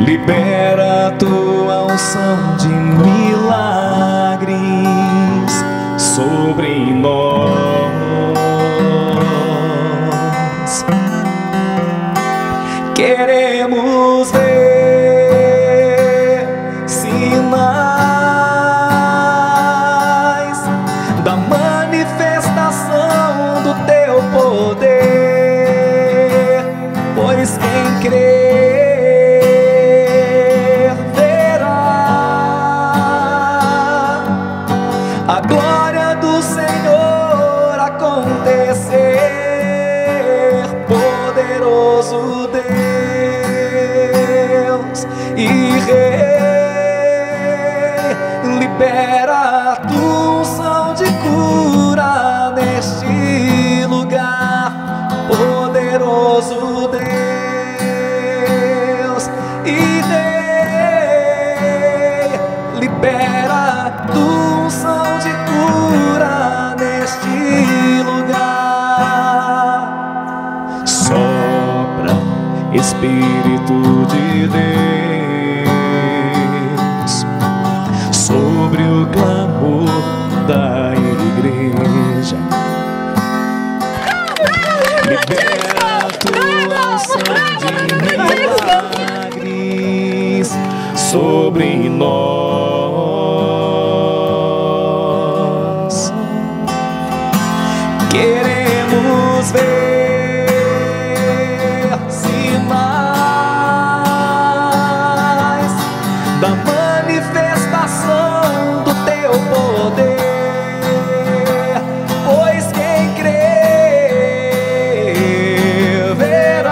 Libera a tua unção de milagres sobre nós. Queremos ver sinais da manifestação do teu poder, pois quem crer verá a glória do Senhor acontecer. Poderoso Deus e Rei, libera a tua unção de cura neste lugar. Poderoso Deus e Rei, libera a tua unção de cura neste lugar. Sopra, Espírito de Deus, sobre o clamor da igreja. Libera a tua unção de milagres sobre nós. Queremos ver sinais da manifestação do teu poder, pois quem crê verá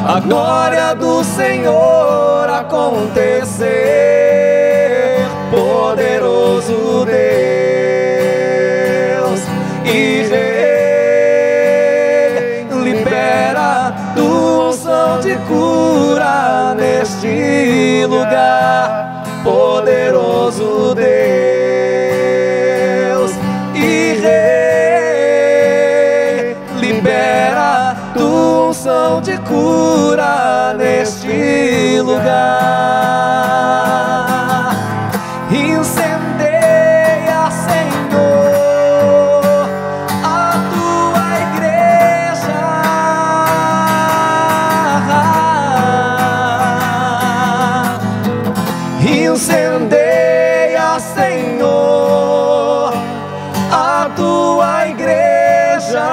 a glória do Senhor acontecer. Poderoso Deus e Rei, libera tua unção de cura neste lugar. Poderoso Deus e Rei, libera tua unção de cura neste lugar. Incendeia, Senhor, a tua igreja. Incendeia, Senhor, a tua igreja.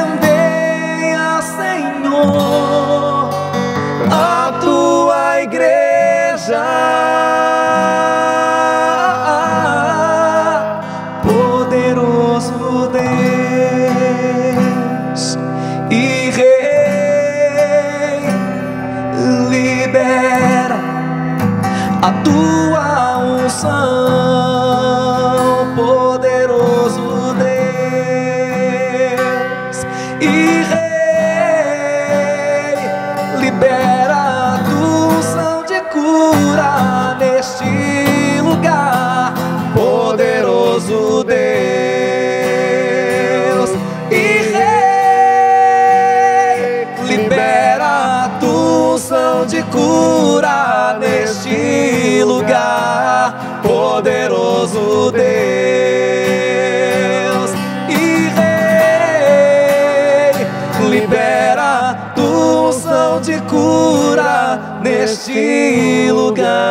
Incendeia, Senhor, a tua igreja. Poderoso Deus e Rei, libera a tua unção. Poderoso Deus e Rei, libera a tua unção de cura neste lugar. Poderoso Deus e Rei, libera a tua unção de cura neste lugar. Poderoso Deus e Rei, libera a tua unção de cura neste lugar.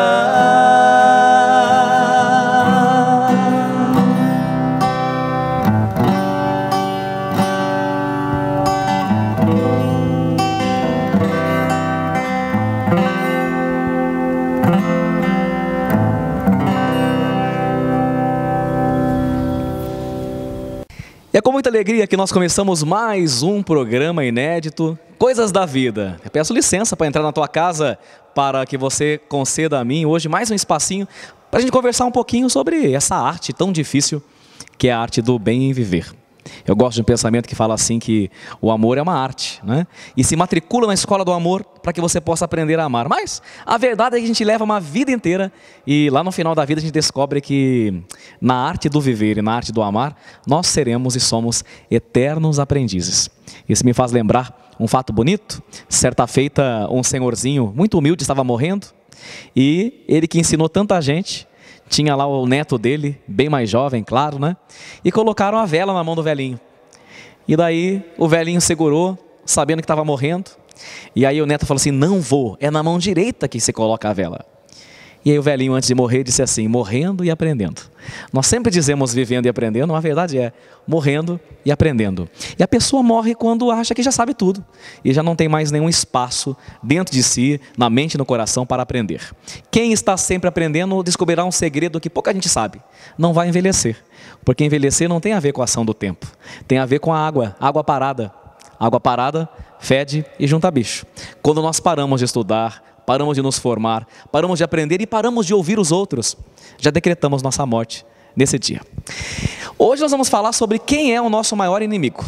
E é com muita alegria que nós começamos mais um programa inédito, Coisas da Vida. Eu peço licença para entrar na tua casa, para que você conceda a mim hoje mais um espacinho para a gente conversar um pouquinho sobre essa arte tão difícil que é a arte do bem viver. Eu gosto de um pensamento que fala assim que o amor é uma arte, né? E se matricula na escola do amor para que você possa aprender a amar. Mas a verdade é que a gente leva uma vida inteira e lá no final da vida a gente descobre que na arte do viver e na arte do amar, nós seremos e somos eternos aprendizes. Isso me faz lembrar um fato bonito. Certa feita, um senhorzinho muito humilde estava morrendo e ele que ensinou tanta gente, tinha lá o neto dele, bem mais jovem, claro, né? E colocaram a vela na mão do velhinho. E daí o velhinho segurou, sabendo que estava morrendo. E aí o neto falou assim, não vou, é na mão direita que se coloca a vela. E aí o velhinho, antes de morrer, disse assim, morrendo e aprendendo. Nós sempre dizemos vivendo e aprendendo, mas a verdade é morrendo e aprendendo. E a pessoa morre quando acha que já sabe tudo. E já não tem mais nenhum espaço dentro de si, na mente e no coração para aprender. Quem está sempre aprendendo descobrirá um segredo que pouca gente sabe. Não vai envelhecer. Porque envelhecer não tem a ver com a ação do tempo. Tem a ver com a água parada. Água parada fede e junta bicho. Quando nós paramos de estudar, paramos de nos formar, paramos de aprender e paramos de ouvir os outros, já decretamos nossa morte nesse dia. Hoje nós vamos falar sobre quem é o nosso maior inimigo.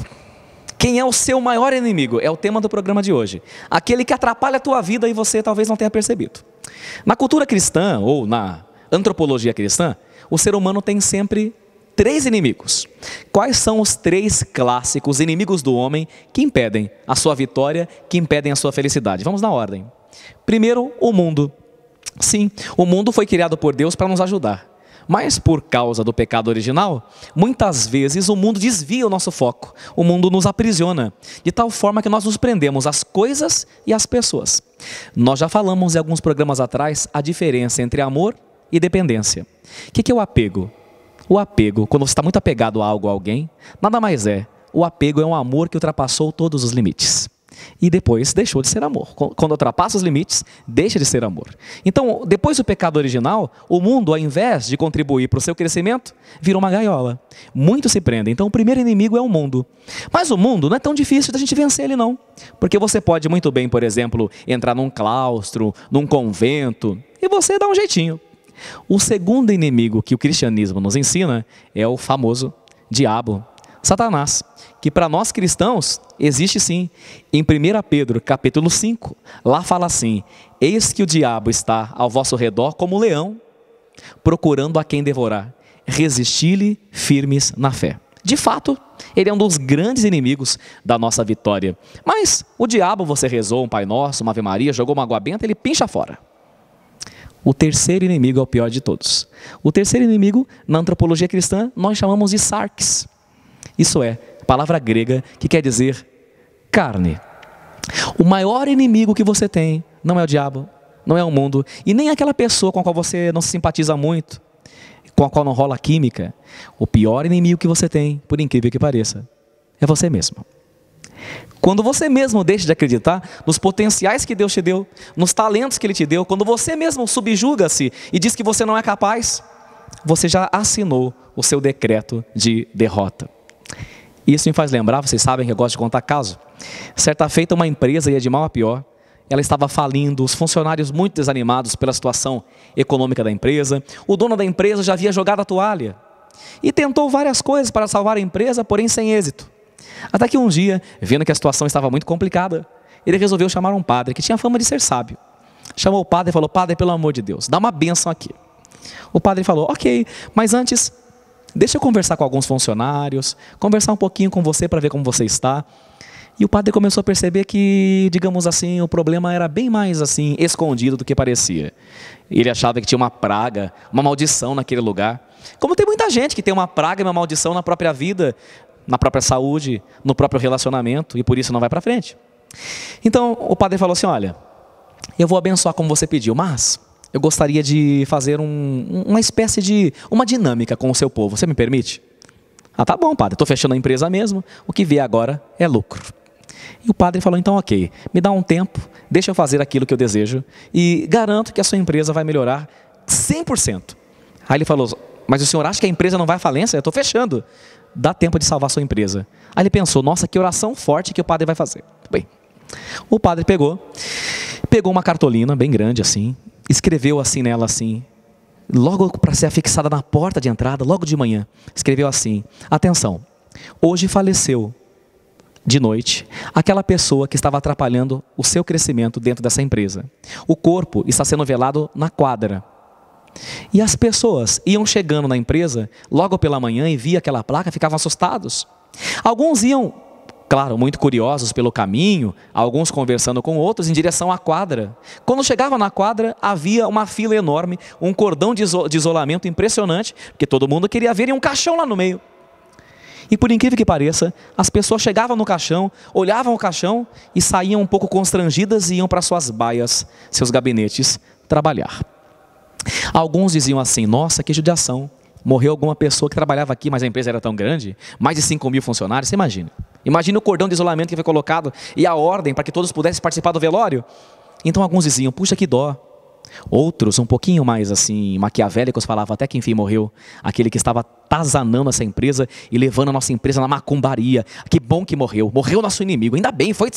Quem é o seu maior inimigo? É o tema do programa de hoje. Aquele que atrapalha a tua vida e você talvez não tenha percebido. Na cultura cristã, ou na antropologia cristã, o ser humano tem sempre 3 inimigos. Quais são os 3 clássicos inimigos do homem que impedem a sua vitória, que impedem a sua felicidade? Vamos na ordem. Primeiro, o mundo. Sim, o mundo foi criado por Deus para nos ajudar. Mas por causa do pecado original, muitas vezes o mundo desvia o nosso foco. O mundo nos aprisiona, de tal forma que nós nos prendemos às coisas e às pessoas. Nós já falamos em alguns programas atrás a diferença entre amor e dependência. O que é o apego? O apego, quando você está muito apegado a algo ou a alguém, nada mais é. O apego é um amor que ultrapassou todos os limites. E depois deixou de ser amor. Quando ultrapassa os limites, deixa de ser amor. Então, depois do pecado original, o mundo, ao invés de contribuir para o seu crescimento, virou uma gaiola. Muitos se prendem. Então, o primeiro inimigo é o mundo. Mas o mundo não é tão difícil da gente vencer ele, não. Porque você pode muito bem, por exemplo, entrar num claustro, num convento, e você dá um jeitinho. O segundo inimigo que o cristianismo nos ensina é o famoso diabo, Satanás, que para nós cristãos existe sim. Em 1 Pedro capítulo 5, lá fala assim, eis que o diabo está ao vosso redor como leão, procurando a quem devorar, resisti-lhe firmes na fé. De fato, ele é um dos grandes inimigos da nossa vitória. Mas o diabo, você rezou um Pai Nosso, uma Ave Maria, jogou uma água benta, ele pincha fora. O terceiro inimigo é o pior de todos. O terceiro inimigo, na antropologia cristã, nós chamamos de sarx. Isso é, palavra grega que quer dizer carne. O maior inimigo que você tem não é o diabo, não é o mundo, e nem aquela pessoa com a qual você não se simpatiza muito, com a qual não rola química. O pior inimigo que você tem, por incrível que pareça, é você mesmo. Quando você mesmo deixa de acreditar nos potenciais que Deus te deu, nos talentos que Ele te deu, quando você mesmo subjuga-se e diz que você não é capaz, você já assinou o seu decreto de derrota. Isso me faz lembrar, vocês sabem que eu gosto de contar caso. Certa feita uma empresa ia de mal a pior, ela estava falindo, os funcionários muito desanimados pela situação econômica da empresa, o dono da empresa já havia jogado a toalha e tentou várias coisas para salvar a empresa, porém sem êxito. Até que um dia, vendo que a situação estava muito complicada, ele resolveu chamar um padre que tinha fama de ser sábio. Chamou o padre e falou, padre, pelo amor de Deus, dá uma bênção aqui. O padre falou, ok, mas antes, deixa eu conversar com alguns funcionários, conversar um pouquinho com você para ver como você está. E o padre começou a perceber que, digamos assim, o problema era bem mais assim, escondido do que parecia. Ele achava que tinha uma praga, uma maldição naquele lugar. Como tem muita gente que tem uma praga e uma maldição na própria vida, na própria saúde, no próprio relacionamento, e por isso não vai para frente. Então o padre falou assim, olha, eu vou abençoar como você pediu, mas eu gostaria de fazer uma espécie de uma dinâmica com o seu povo, você me permite? Ah, tá bom, padre, estou fechando a empresa mesmo, o que vier agora é lucro. E o padre falou, então ok, me dá um tempo, deixa eu fazer aquilo que eu desejo e garanto que a sua empresa vai melhorar 100%. Aí ele falou, mas o senhor acha que a empresa não vai à falência? Eu estou fechando. Dá tempo de salvar a sua empresa. Aí ele pensou, nossa, que oração forte que o padre vai fazer. Bem, o padre pegou uma cartolina bem grande assim, escreveu assim nela assim, logo para ser afixada na porta de entrada, logo de manhã, escreveu assim, atenção, Hoje faleceu, de noite, aquela pessoa que estava atrapalhando o seu crescimento dentro dessa empresa. O corpo está sendo velado na quadra. E as pessoas iam chegando na empresa logo pela manhã e via aquela placa, ficavam assustados. Alguns iam, claro, muito curiosos pelo caminho, alguns conversando com outros em direção à quadra. Quando chegava na quadra, havia uma fila enorme, um cordão de isolamento impressionante, porque todo mundo queria ver e um caixão lá no meio. E por incrível que pareça, as pessoas chegavam no caixão, olhavam o caixão e saíam um pouco constrangidas e iam para suas baias, seus gabinetes, trabalhar. Alguns diziam assim: nossa, que judiação, morreu alguma pessoa que trabalhava aqui, mas a empresa era tão grande, mais de 5.000 funcionários, você imagina. Imagina o cordão de isolamento que foi colocado e a ordem para que todos pudessem participar do velório. Então alguns diziam: puxa, que dó. Outros, um pouquinho mais assim, maquiavélicos, falavam até que enfim morreu aquele que estava atazanando essa empresa e levando a nossa empresa na macumbaria. Que bom que morreu, morreu nosso inimigo, ainda bem, foi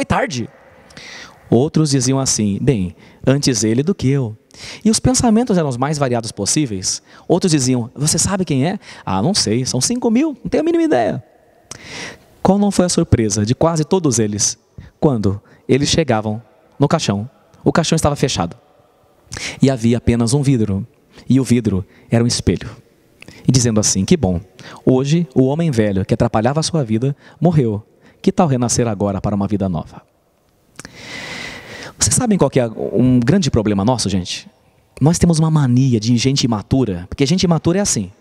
tarde. Outros diziam assim: bem, antes ele do que eu. E os pensamentos eram os mais variados possíveis. Outros diziam: você sabe quem é? Ah, não sei, são 5.000, não tenho a mínima ideia. Qual não foi a surpresa de quase todos eles quando eles chegavam no caixão? O caixão estava fechado e havia apenas um vidro, e o vidro era um espelho. E dizendo assim: que bom, hoje o homem velho que atrapalhava a sua vida morreu, que tal renascer agora para uma vida nova? Vocês sabem qual que é um grande problema nosso, gente? Nós temos uma mania de gente imatura, porque gente imatura é assim.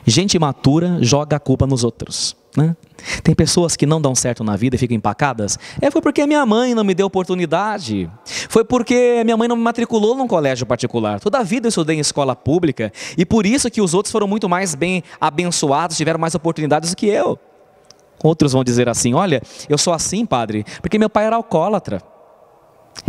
Gente imatura joga a culpa nos outros, né? Tem pessoas que não dão certo na vida e ficam empacadas. Foi porque minha mãe não me deu oportunidade. Foi porque minha mãe não me matriculou num colégio particular. Toda a vida eu estudei em escola pública e por isso que os outros foram muito mais bem abençoados, tiveram mais oportunidades do que eu. Outros vão dizer assim: olha, eu sou assim, padre, porque meu pai era alcoólatra.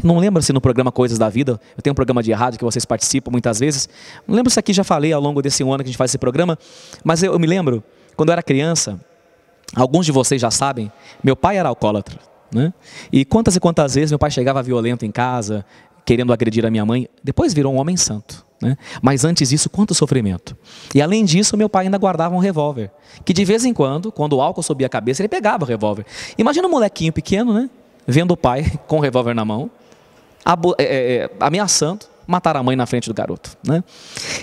Não lembro se no programa Coisas da Vida, eu tenho um programa de rádio que vocês participam muitas vezes. Não lembro se aqui já falei ao longo desse ano que a gente faz esse programa, mas eu me lembro, quando eu era criança, alguns de vocês já sabem, meu pai era alcoólatra, né? E quantas vezes meu pai chegava violento em casa, querendo agredir a minha mãe, depois virou um homem santo, né? Mas antes disso, quanto sofrimento. E além disso, meu pai ainda guardava um revólver, que de vez em quando o álcool subia a cabeça, ele pegava o revólver. Imagina um molequinho pequeno, né? Vendo o pai com o revólver na mão, ameaçando matar a mãe na frente do garoto, né?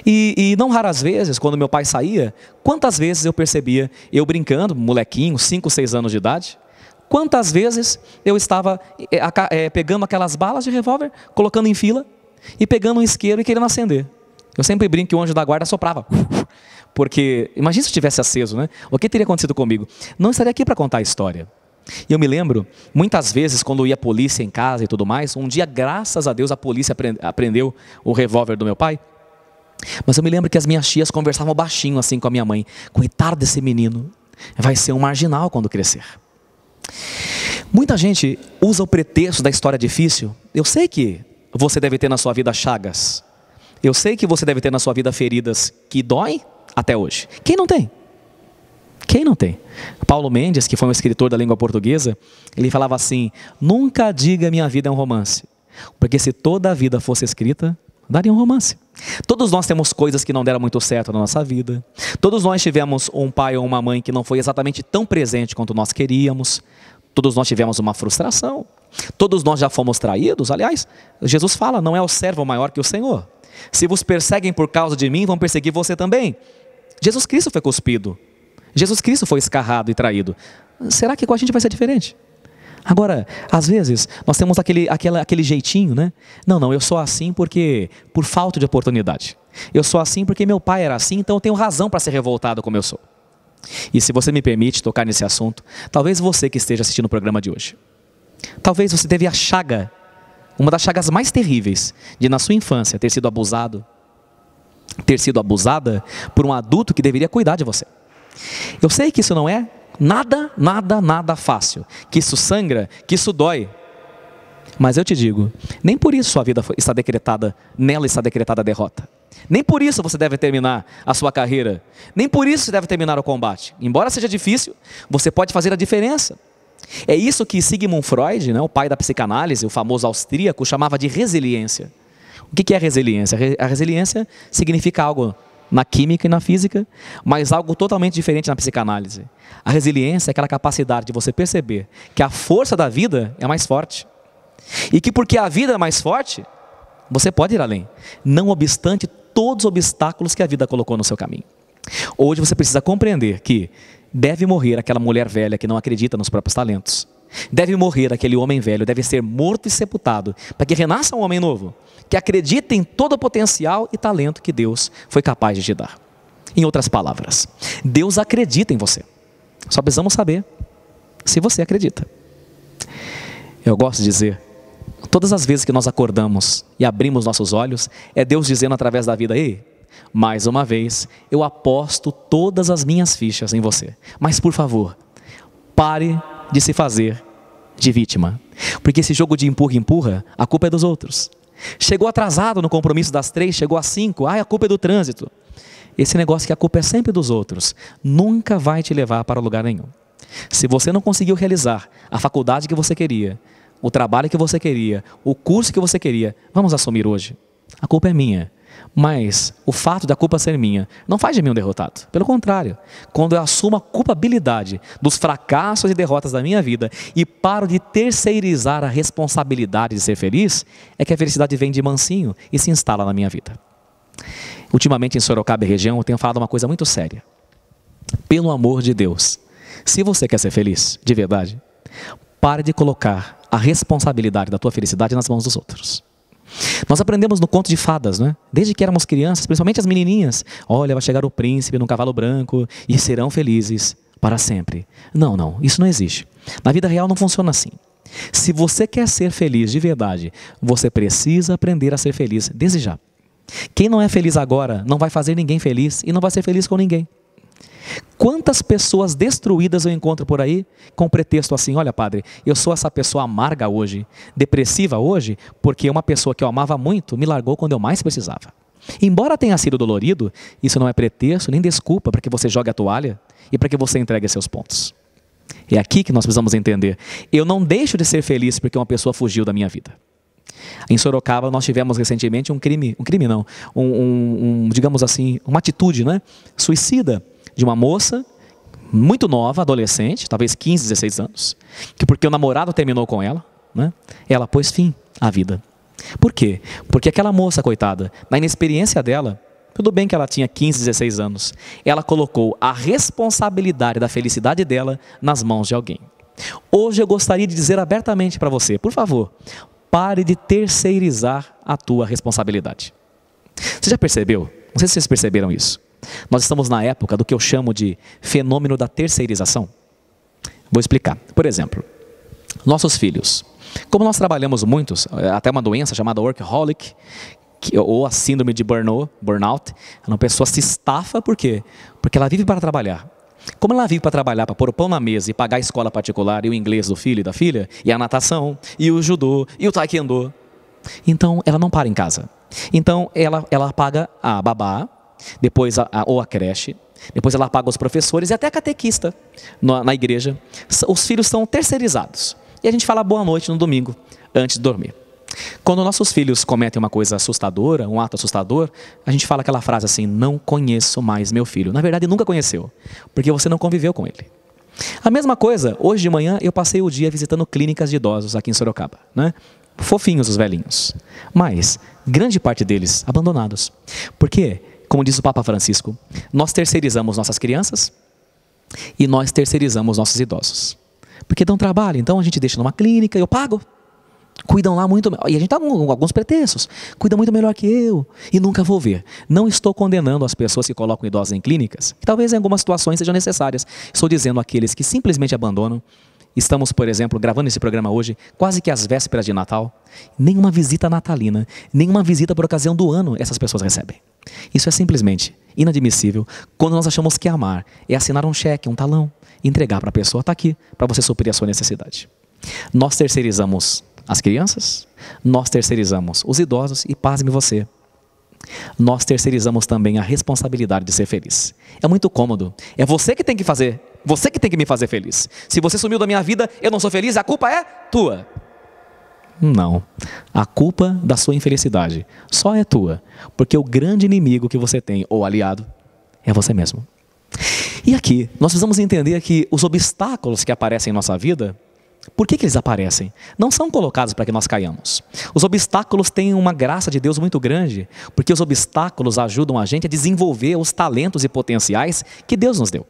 E não raras vezes, quando meu pai saía, quantas vezes eu percebia, eu brincando, molequinho, 5, 6 anos de idade, quantas vezes eu estava pegando aquelas balas de revólver, colocando em fila, e pegando um isqueiro e querendo acender. Eu sempre brinco que o anjo da guarda soprava, porque imagina se eu tivesse aceso, né? O que teria acontecido comigo? Não estaria aqui para contar a história. E eu me lembro, muitas vezes, quando ia a polícia em casa e tudo mais, um dia, graças a Deus, a polícia apreendeu o revólver do meu pai. Mas eu me lembro que as minhas tias conversavam baixinho assim com a minha mãe: coitado desse menino, vai ser um marginal quando crescer. Muita gente usa o pretexto da história difícil. Eu sei que você deve ter na sua vida chagas. Eu sei que você deve ter na sua vida feridas que doem até hoje. Quem não tem? Quem não tem? Paulo Mendes, que foi um escritor da língua portuguesa, ele falava assim: nunca diga minha vida é um romance, porque se toda a vida fosse escrita, daria um romance. Todos nós temos coisas que não deram muito certo na nossa vida. Todos nós tivemos um pai ou uma mãe que não foi exatamente tão presente quanto nós queríamos. Todos nós tivemos uma frustração. Todos nós já fomos traídos. Aliás, Jesus fala: não é o servo maior que o Senhor. Se vos perseguem por causa de mim, vão perseguir você também. Jesus Cristo foi cuspido. Jesus Cristo foi escarrado e traído. Será que com a gente vai ser diferente? Agora, às vezes, nós temos aquele jeitinho, né? Não, eu sou assim porque por falta de oportunidade. Eu sou assim porque meu pai era assim, então eu tenho razão para ser revoltado como eu sou. E se você me permite tocar nesse assunto, talvez você que esteja assistindo o programa de hoje, talvez você teve a chaga, uma das chagas mais terríveis, de na sua infância ter sido abusado, ter sido abusada por um adulto que deveria cuidar de você. Eu sei que isso não é nada fácil, que isso sangra, que isso dói. Mas eu te digo, nem por isso sua vida está decretada, nela está decretada a derrota. Nem por isso você deve terminar a sua carreira. Nem por isso você deve terminar o combate. Embora seja difícil, você pode fazer a diferença. É isso que Sigmund Freud, né, o pai da psicanálise, o famoso austríaco, chamava de resiliência. O que é resiliência? A resiliência significa algo na química e na física, mas algo totalmente diferente na psicanálise. A resiliência é aquela capacidade de você perceber que a força da vida é mais forte. E que porque a vida é mais forte, você pode ir além, não obstante todos os obstáculos que a vida colocou no seu caminho. Hoje você precisa compreender que deve morrer aquela mulher velha que não acredita nos próprios talentos. Deve morrer aquele homem velho, deve ser morto e sepultado, para que renasça um homem novo, que acredita em todo o potencial e talento que Deus foi capaz de te dar. Em outras palavras, Deus acredita em você. Só precisamos saber se você acredita. Eu gosto de dizer, todas as vezes que nós acordamos e abrimos nossos olhos, é Deus dizendo através da vida: ei, mais uma vez, eu aposto todas as minhas fichas em você. Mas por favor, pare de se fazer de vítima. Porque esse jogo de empurra-empurra, a culpa é dos outros. Chegou atrasado no compromisso das 3, chegou às 5, a culpa é do trânsito. Esse negócio que a culpa é sempre dos outros, nunca vai te levar para lugar nenhum. Se você não conseguiu realizar a faculdade que você queria, o trabalho que você queria, o curso que você queria, vamos assumir hoje: a culpa é minha. Mas o fato da culpa ser minha não faz de mim um derrotado. Pelo contrário, quando eu assumo a culpabilidade dos fracassos e derrotas da minha vida e paro de terceirizar a responsabilidade de ser feliz, é que a felicidade vem de mansinho e se instala na minha vida. Ultimamente em Sorocaba e região eu tenho falado uma coisa muito séria. Pelo amor de Deus, se você quer ser feliz, de verdade, pare de colocar a responsabilidade da tua felicidade nas mãos dos outros. Nós aprendemos no conto de fadas, né? Desde que éramos crianças, principalmente as menininhas. Olha, vai chegar o príncipe num cavalo branco e serão felizes para sempre. Não, não, isso não existe. Na vida real não funciona assim. Se você quer ser feliz de verdade, você precisa aprender a ser feliz desde já. Quem não é feliz agora não vai fazer ninguém feliz e não vai ser feliz com ninguém. Quantas pessoas destruídas eu encontro por aí com pretexto assim: olha padre, eu sou essa pessoa amarga hoje, depressiva hoje, porque uma pessoa que eu amava muito me largou quando eu mais precisava. Embora tenha sido dolorido, isso não é pretexto nem desculpa para que você jogue a toalha e para que você entregue seus pontos. É aqui que nós precisamos entender: eu não deixo de ser feliz porque uma pessoa fugiu da minha vida. Em Sorocaba nós tivemos recentemente digamos assim, uma atitude, né, suicida de uma moça muito nova, adolescente, talvez 15, 16 anos, que porque o namorado terminou com ela, né, ela pôs fim à vida. Por quê? Porque aquela moça, coitada, na inexperiência dela, tudo bem que ela tinha 15, 16 anos, ela colocou a responsabilidade da felicidade dela nas mãos de alguém. Hoje eu gostaria de dizer abertamente para você: por favor, pare de terceirizar a tua responsabilidade. Você já percebeu? Não sei se vocês perceberam isso. Nós estamos na época do que eu chamo de fenômeno da terceirização. Vou explicar. Por exemplo, nossos filhos. Como nós trabalhamos muitos, até uma doença chamada workaholic, ou a síndrome de burnout, uma pessoa se estafa, por quê? Porque ela vive para trabalhar. Como ela vive para trabalhar, para pôr o pão na mesa e pagar a escola particular e o inglês do filho e da filha, e a natação, e o judô, e o taekwondo, então ela não para em casa. Então ela paga a babá, depois ou a creche, depois ela paga os professores e até a catequista na igreja. Os filhos são terceirizados. E a gente fala boa noite no domingo, antes de dormir. Quando nossos filhos cometem uma coisa assustadora, um ato assustador, a gente fala aquela frase assim: não conheço mais meu filho. Na verdade, nunca conheceu, porque você não conviveu com ele. A mesma coisa, hoje de manhã eu passei o dia visitando clínicas de idosos aqui em Sorocaba, né? Fofinhos os velhinhos, mas grande parte deles abandonados. Por quê? Como diz o Papa Francisco, nós terceirizamos nossas crianças e nós terceirizamos nossos idosos. Porque dão trabalho, então a gente deixa numa clínica e eu pago. Cuidam lá muito, e a gente está com alguns pretextos, cuida muito melhor que eu, e nunca vou ver. Não estou condenando as pessoas que colocam idosos em clínicas, que talvez em algumas situações sejam necessárias. Estou dizendo aqueles que simplesmente abandonam. Estamos, por exemplo, gravando esse programa hoje, quase que às vésperas de Natal. Nenhuma visita natalina, nenhuma visita por ocasião do ano essas pessoas recebem. Isso é simplesmente inadmissível quando nós achamos que amar é assinar um cheque, um talão, e entregar para a pessoa: está aqui, para você suprir a sua necessidade. Nós terceirizamos as crianças, nós terceirizamos os idosos e, pasme você, nós terceirizamos também a responsabilidade de ser feliz. É muito cômodo, é você que tem que fazer, você que tem que me fazer feliz. Se você sumiu da minha vida, eu não sou feliz, a culpa é tua. Não. A culpa da sua infelicidade só é tua, porque o grande inimigo que você tem, ou aliado, é você mesmo. E aqui, nós precisamos entender que os obstáculos que aparecem em nossa vida, por que eles aparecem? Não são colocados para que nós caiamos. Os obstáculos têm uma graça de Deus muito grande, porque os obstáculos ajudam a gente a desenvolver os talentos e potenciais que Deus nos deu.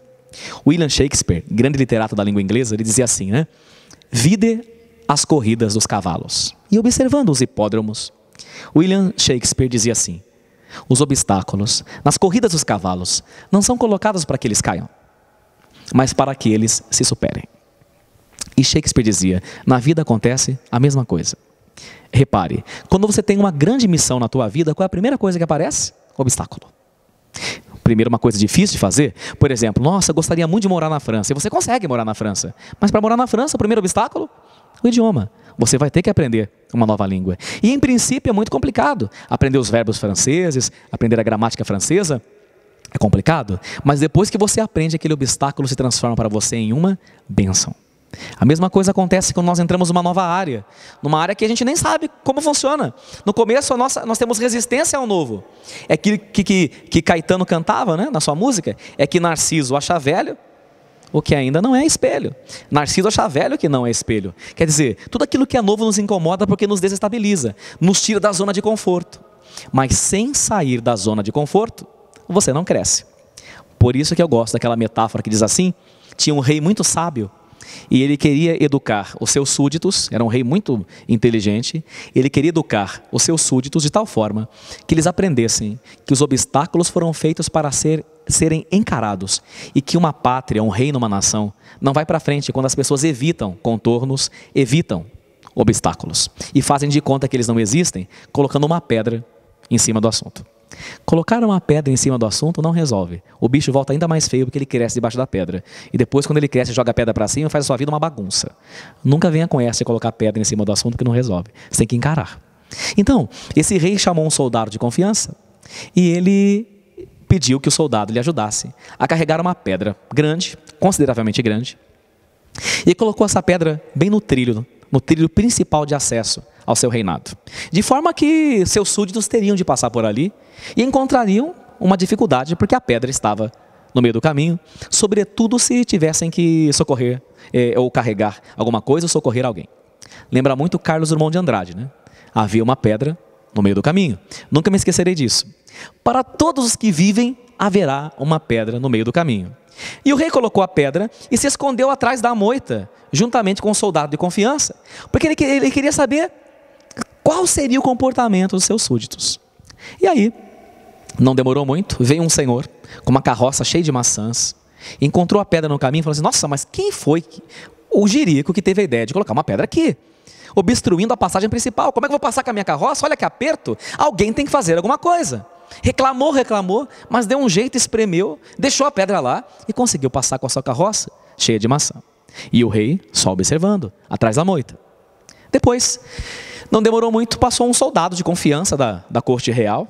William Shakespeare, grande literato da língua inglesa, ele dizia assim, né? Vide as corridas dos cavalos. E observando os hipódromos, William Shakespeare dizia assim, os obstáculos nas corridas dos cavalos não são colocados para que eles caiam, mas para que eles se superem. E Shakespeare dizia, na vida acontece a mesma coisa. Repare, quando você tem uma grande missão na tua vida, qual é a primeira coisa que aparece? Obstáculo. Primeiro, uma coisa difícil de fazer, por exemplo, nossa, eu gostaria muito de morar na França, e você consegue morar na França, mas para morar na França, o primeiro obstáculo? O idioma. Você vai ter que aprender uma nova língua. E em princípio é muito complicado. Aprender os verbos franceses, aprender a gramática francesa, é complicado, mas depois que você aprende, aquele obstáculo se transforma para você em uma bênção. A mesma coisa acontece quando nós entramos numa nova área, numa área que a gente nem sabe como funciona. No começo nós temos resistência ao novo. É aquilo que Caetano cantava, né, na sua música, é que Narciso acha velho o que ainda não é espelho. Narciso acha velho o que não é espelho. Quer dizer, tudo aquilo que é novo nos incomoda porque nos desestabiliza, nos tira da zona de conforto. Mas sem sair da zona de conforto, você não cresce. Por isso que eu gosto daquela metáfora que diz assim, tinha um rei muito sábio, e ele queria educar os seus súditos, era um rei muito inteligente, ele queria educar os seus súditos de tal forma que eles aprendessem que os obstáculos foram feitos para serem encarados e que uma pátria, um reino, uma nação, não vai para frente quando as pessoas evitam contornos, evitam obstáculos e fazem de conta que eles não existem, colocando uma pedra em cima do assunto. Colocar uma pedra em cima do assunto não resolve. O bicho volta ainda mais feio porque ele cresce debaixo da pedra. E depois, quando ele cresce e joga a pedra para cima, faz a sua vida uma bagunça. Nunca venha com essa de colocar pedra em cima do assunto que não resolve. Você tem que encarar. Então, esse rei chamou um soldado de confiança e ele pediu que o soldado lhe ajudasse a carregar uma pedra grande, consideravelmente grande, e colocou essa pedra bem no trilho principal de acesso ao seu reinado. De forma que seus súditos teriam de passar por ali e encontrariam uma dificuldade porque a pedra estava no meio do caminho, sobretudo se tivessem que socorrer ou carregar alguma coisa ou socorrer alguém. Lembra muito Carlos Drummond de Andrade, né? Havia uma pedra no meio do caminho. Nunca me esquecerei disso. Para todos os que vivem, haverá uma pedra no meio do caminho. E o rei colocou a pedra e se escondeu atrás da moita, juntamente com o soldado de confiança, porque ele queria saber qual seria o comportamento dos seus súditos. E aí, não demorou muito, veio um senhor com uma carroça cheia de maçãs, encontrou a pedra no caminho e falou assim, nossa, mas quem foi o jirico que teve a ideia de colocar uma pedra aqui, obstruindo a passagem principal? Como é que eu vou passar com a minha carroça? Olha que aperto, alguém tem que fazer alguma coisa. Reclamou, mas deu um jeito, espremeu, deixou a pedra lá e conseguiu passar com a sua carroça cheia de maçã. E o rei só observando, atrás da moita. Depois, não demorou muito, passou um soldado de confiança da corte real,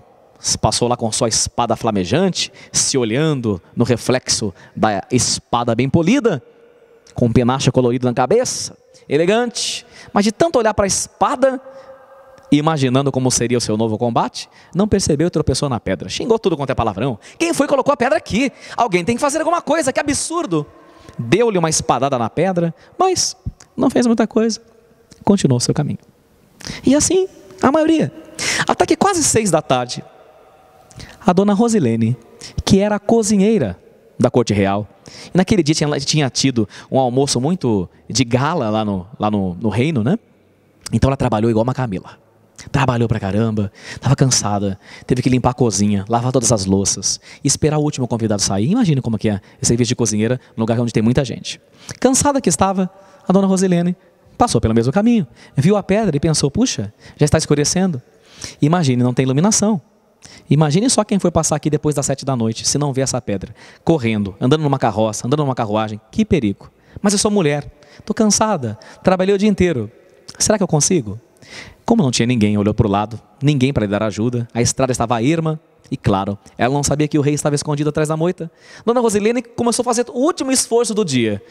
passou lá com sua espada flamejante, se olhando no reflexo da espada bem polida, com um penacho colorido na cabeça, elegante, mas de tanto olhar para a espada, imaginando como seria o seu novo combate, não percebeu e tropeçou na pedra. Xingou tudo quanto é palavrão. Quem foi e colocou a pedra aqui? Alguém tem que fazer alguma coisa, que absurdo. Deu-lhe uma espadada na pedra, mas não fez muita coisa. Continuou o seu caminho. E assim, a maioria. Até que quase 6 da tarde, a dona Rosilene, que era a cozinheira da corte real, e naquele dia tinha tido um almoço muito de gala lá no reino, né? Então ela trabalhou igual uma camela. Trabalhou pra caramba, estava cansada, teve que limpar a cozinha, lavar todas as louças, esperar o último convidado sair. Imagine como que é esse serviço de cozinheira num lugar onde tem muita gente. Cansada que estava, a dona Rosilene passou pelo mesmo caminho, viu a pedra e pensou, puxa, já está escurecendo. Imagine, não tem iluminação. Imagine só quem foi passar aqui depois das 7 da noite, se não vê essa pedra, correndo, andando numa carroça, andando numa carruagem, que perigo. Mas eu sou mulher, estou cansada, trabalhei o dia inteiro, será que eu consigo? Como não tinha ninguém, olhou para o lado, ninguém para lhe dar ajuda, a estrada estava erma e claro, ela não sabia que o rei estava escondido atrás da moita. Dona Rosilene começou a fazer o último esforço do dia.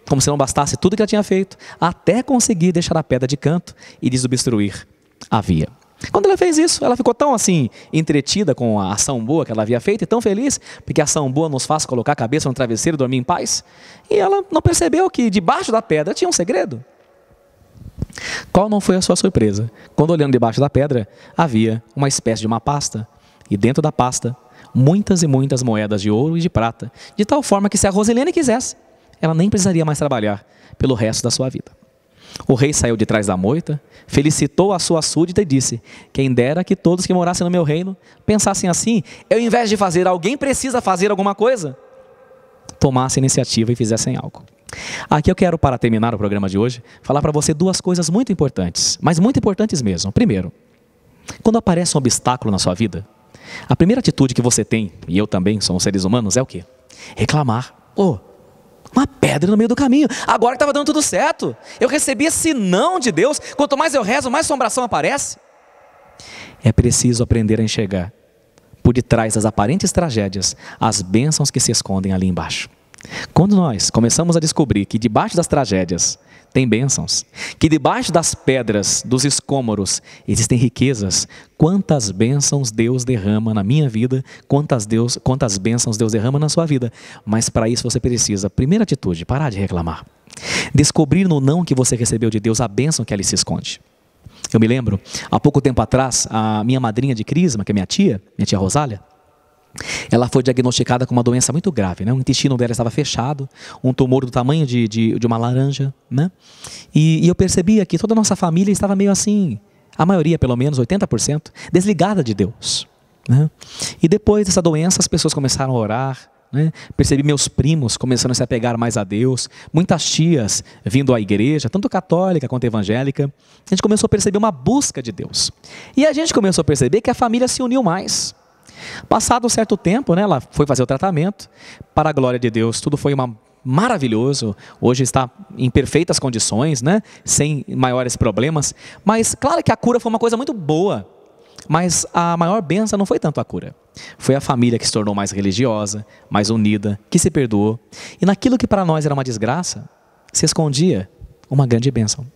como se não bastasse tudo que ela tinha feito, até conseguir deixar a pedra de canto e desobstruir a via. Quando ela fez isso, ela ficou tão assim, entretida com a ação boa que ela havia feito e tão feliz, porque a ação boa nos faz colocar a cabeça no travesseiro e dormir em paz, e ela não percebeu que debaixo da pedra tinha um segredo. Qual não foi a sua surpresa? Quando olhando debaixo da pedra, havia uma espécie de uma pasta, e dentro da pasta, muitas e muitas moedas de ouro e de prata, de tal forma que se a Rosilene quisesse, ela nem precisaria mais trabalhar pelo resto da sua vida. O rei saiu de trás da moita, felicitou a sua súdita e disse: quem dera que todos que morassem no meu reino pensassem assim, ao invés de fazer alguém precisa fazer alguma coisa, tomassem iniciativa e fizessem algo. Aqui eu quero, para terminar o programa de hoje, falar para você duas coisas muito importantes, mas muito importantes mesmo. Primeiro, quando aparece um obstáculo na sua vida, a primeira atitude que você tem, e eu também, somos seres humanos, é o quê? Reclamar. Uma pedra no meio do caminho, agora que estava dando tudo certo, eu recebi esse não de Deus, quanto mais eu rezo, mais assombração aparece. É preciso aprender a enxergar, por detrás das aparentes tragédias, as bênçãos que se escondem ali embaixo. Quando nós começamos a descobrir que debaixo das tragédias tem bênçãos, que debaixo das pedras, dos escombros, existem riquezas, quantas bênçãos Deus derrama na minha vida, quantas bênçãos Deus derrama na sua vida. Mas para isso você precisa, primeira atitude, parar de reclamar. Descobrir no não que você recebeu de Deus a bênção que ali se esconde. Eu me lembro, há pouco tempo atrás, a minha madrinha de crisma, que é minha tia Rosália, ela foi diagnosticada com uma doença muito grave, né? O intestino dela estava fechado, um tumor do tamanho de uma laranja, né? E eu percebia que toda a nossa família estava meio assim, a maioria, pelo menos 80%, desligada de Deus, né? E depois dessa doença as pessoas começaram a orar, né? Percebi meus primos começando a se apegar mais a Deus, muitas tias vindo à igreja, tanto católica quanto evangélica. A gente começou a perceber uma busca de Deus. E a gente começou a perceber que a família se uniu mais. Passado um certo tempo, né, ela foi fazer o tratamento, para a glória de Deus, tudo foi maravilhoso, hoje está em perfeitas condições, né, sem maiores problemas, mas claro que a cura foi uma coisa muito boa, mas a maior bênção não foi tanto a cura, foi a família que se tornou mais religiosa, mais unida, que se perdoou, e naquilo que para nós era uma desgraça, se escondia uma grande bênção.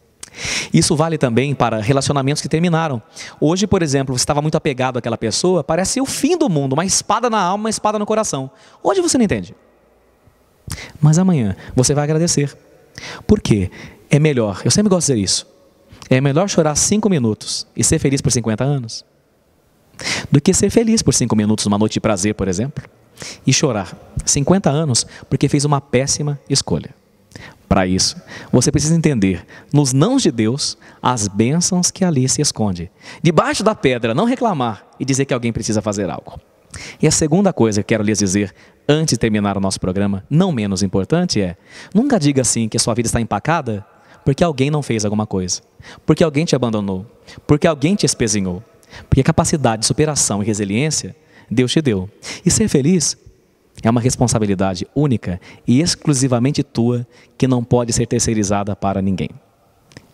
Isso vale também para relacionamentos que terminaram. Hoje, por exemplo, você estava muito apegado àquela pessoa, parece o fim do mundo, uma espada na alma, uma espada no coração. Hoje você não entende, mas amanhã você vai agradecer. Por quê? É melhor, eu sempre gosto de dizer isso, é melhor chorar 5 minutos e ser feliz por 50 anos, do que ser feliz por 5 minutos numa noite de prazer, por exemplo, e chorar 50 anos porque fez uma péssima escolha. Para isso, você precisa entender, nos nãos de Deus, as bênçãos que ali se esconde. Debaixo da pedra, não reclamar e dizer que alguém precisa fazer algo. E a segunda coisa que quero lhes dizer, antes de terminar o nosso programa, não menos importante é, nunca diga assim que a sua vida está empacada, porque alguém não fez alguma coisa, porque alguém te abandonou, porque alguém te espezinhou, porque capacidade de superação e resiliência, Deus te deu. E ser feliz é uma responsabilidade única e exclusivamente tua, que não pode ser terceirizada para ninguém.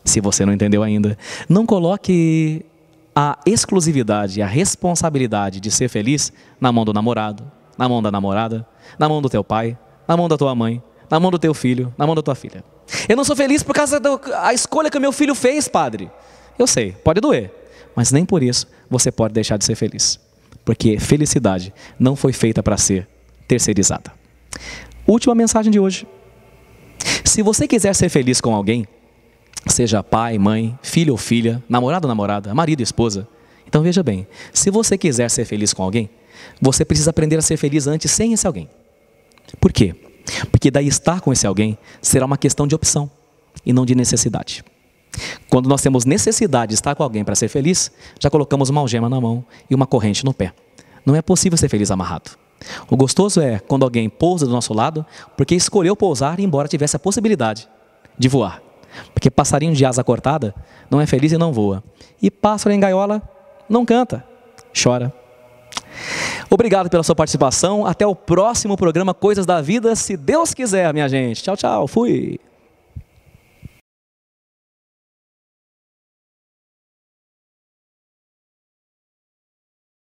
Se você não entendeu ainda, não coloque a exclusividade, a responsabilidade de ser feliz na mão do namorado, na mão da namorada, na mão do teu pai, na mão da tua mãe, na mão do teu filho, na mão da tua filha. Eu não sou feliz por causa da escolha que o meu filho fez, padre. Eu sei, pode doer, mas nem por isso você pode deixar de ser feliz. Porque felicidade não foi feita para ser terceirizada. Última mensagem de hoje. Se você quiser ser feliz com alguém, seja pai, mãe, filho ou filha, namorado ou namorada, marido e esposa, então veja bem, se você quiser ser feliz com alguém, você precisa aprender a ser feliz antes sem esse alguém. Por quê? Porque daí estar com esse alguém será uma questão de opção e não de necessidade. Quando nós temos necessidade de estar com alguém para ser feliz, já colocamos uma algema na mão e uma corrente no pé. Não é possível ser feliz amarrado. O gostoso é quando alguém pousa do nosso lado porque escolheu pousar, embora tivesse a possibilidade de voar. Porque passarinho de asa cortada não é feliz e não voa. E pássaro em gaiola não canta, chora. Obrigado pela sua participação. Até o próximo programa Coisas da Vida, se Deus quiser, minha gente. Tchau, tchau. Fui.